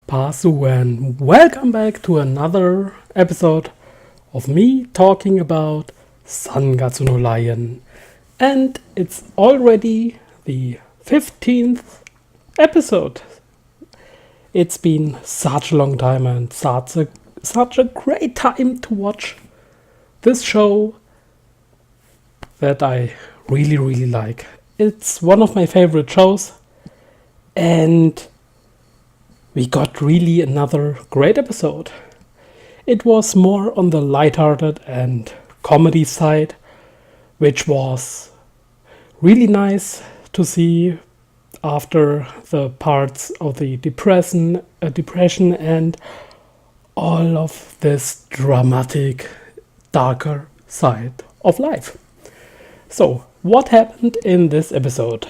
Pasu, and welcome back to another episode of me talking about Sangatsu no Lion. And it's already the 15th episode. It's been such a long time and such a great time to watch this show that I really like. It's one of my favorite shows, and we got really another great episode. It was more on the lighthearted and comedy side, which was really nice to see after the parts of the depression and all of this dramatic, darker side of life. So, what happened in this episode?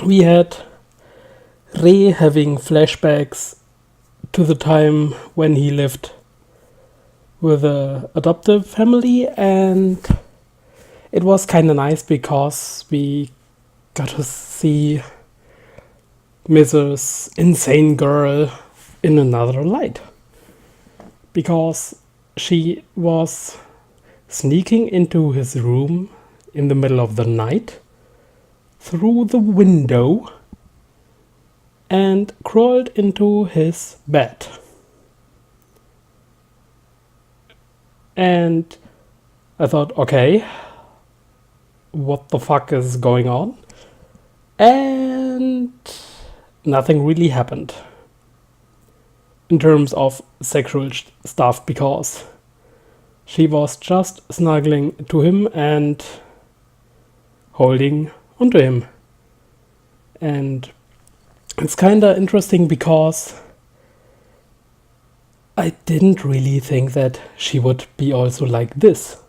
We had Rei having flashbacks to the time when he lived with an adoptive family, and it was kind of nice because we got to see Mrs. Insane Girl in another light. Because she was sneaking into his room in the middle of the night through the window and crawled into his bed. And I thought, okay, what the fuck is going on? And nothing really happened in terms of sexual stuff, because she was just snuggling to him and holding onto him. And it's kinda interesting because I didn't really think that she would be also like this.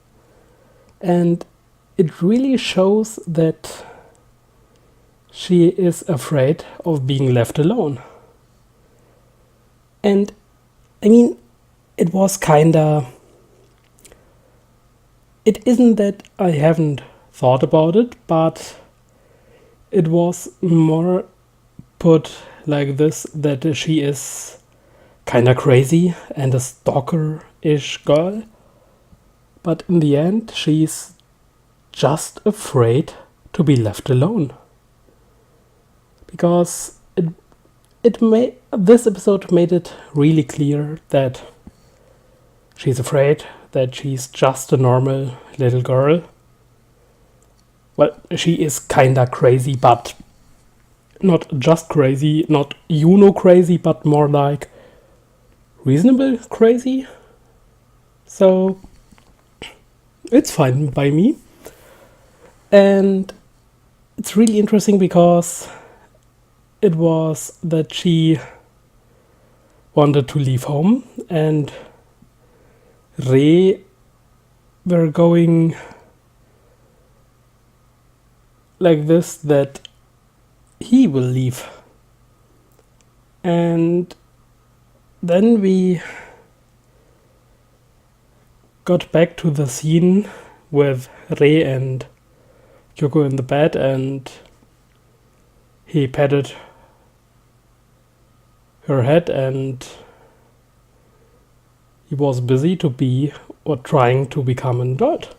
And it really shows that she is afraid of being left alone. And I mean, it was kinda... It isn't that I haven't thought about it, but it was more put like this, that she is kinda crazy and a stalker-ish girl. But in the end, she's just afraid to be left alone. Because this episode made it really clear that she's afraid, that she's just a normal little girl. Well, she is kinda crazy, but not just crazy, not crazy, but more like reasonable crazy. So it's fine by me. And it's really interesting because it was that she wanted to leave home, and Rei were going like this, that he will leave. And then we got back to the scene with Rei and Kyouko in the bed, and he patted her head, and he was busy to be or trying to become an adult.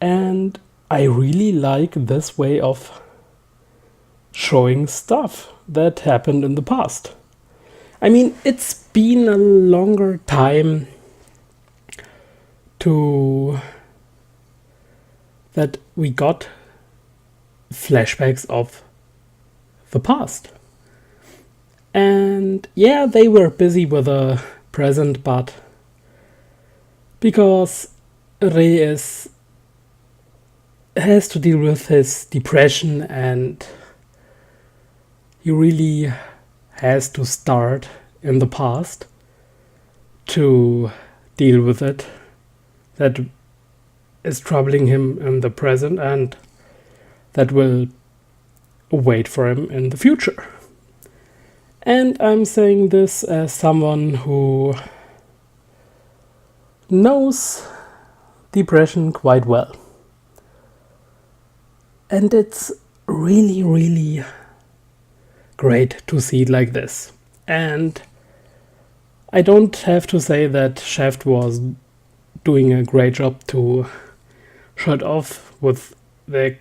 And I really like this way of showing stuff that happened in the past. I mean, it's been a longer time that we got flashbacks of the past. And yeah, they were busy with the present, but because Rei has to deal with his depression, and he really has to start in the past to deal with it, that is troubling him in the present and that will wait for him in the future. And I'm saying this as someone who knows depression quite well. And it's really great to see it like this. And I don't have to say that Shaft was doing a great job to shut off with the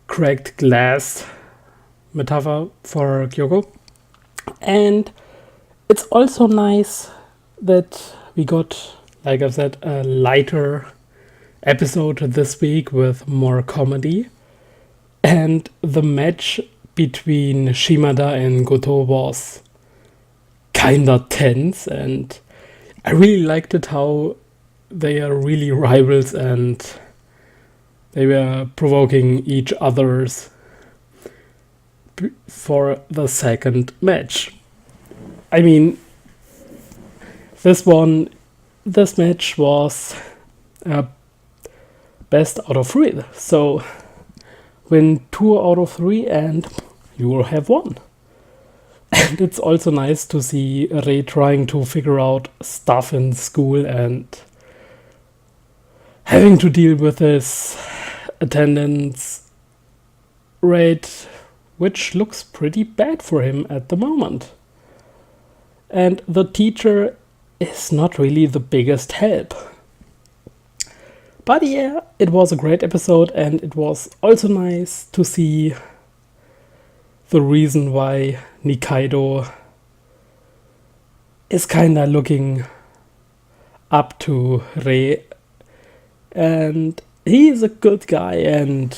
cracked glass metaphor for Kyouko. And it's also nice that we got, like I said, a lighter episode this week with more comedy. And the match between Shimada and Goto was kinda tense, and I really liked it how they are really rivals and they were provoking each other's for the second match. I mean, this match was best out of 3. So win 2 out of 3 and you will have won. And it's also nice to see Rei trying to figure out stuff in school and having to deal with his attendance rate, which looks pretty bad for him at the moment. And the teacher is not really the biggest help. But yeah, it was a great episode, and it was also nice to see the reason why Nikaido is kinda looking up to Rei. And he is a good guy, and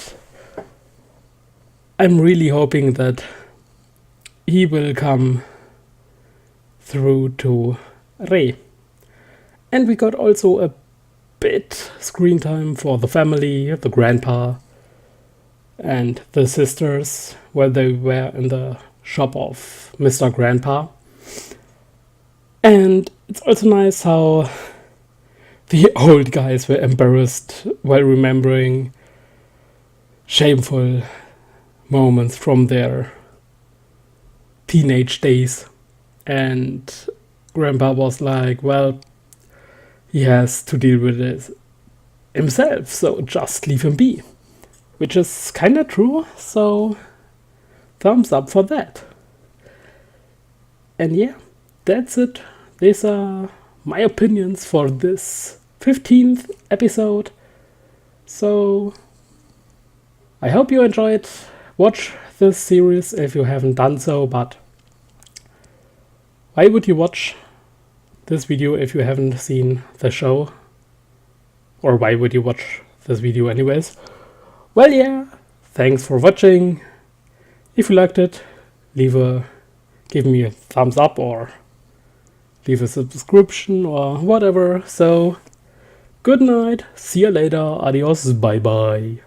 I'm really hoping that he will come through to Rei. And we got also a bit screen time for the family, the grandpa, and the sisters, while they were in the shop of Mr. Grandpa. And it's also nice how the old guys were embarrassed while remembering shameful moments from their teenage days. And Grandpa was like, well, he has to deal with it himself, so just leave him be. Which is kinda true, so thumbs up for that. And yeah, that's it. These are my opinions for this 15th episode. So I hope you enjoyed. Watch this series if you haven't done so, but why would you watch this video if you haven't seen the show? Or why would you watch this video anyways? Well, yeah, thanks for watching. If you liked it, give me a thumbs up or leave a subscription or whatever. So, good night, see you later, adios, bye bye.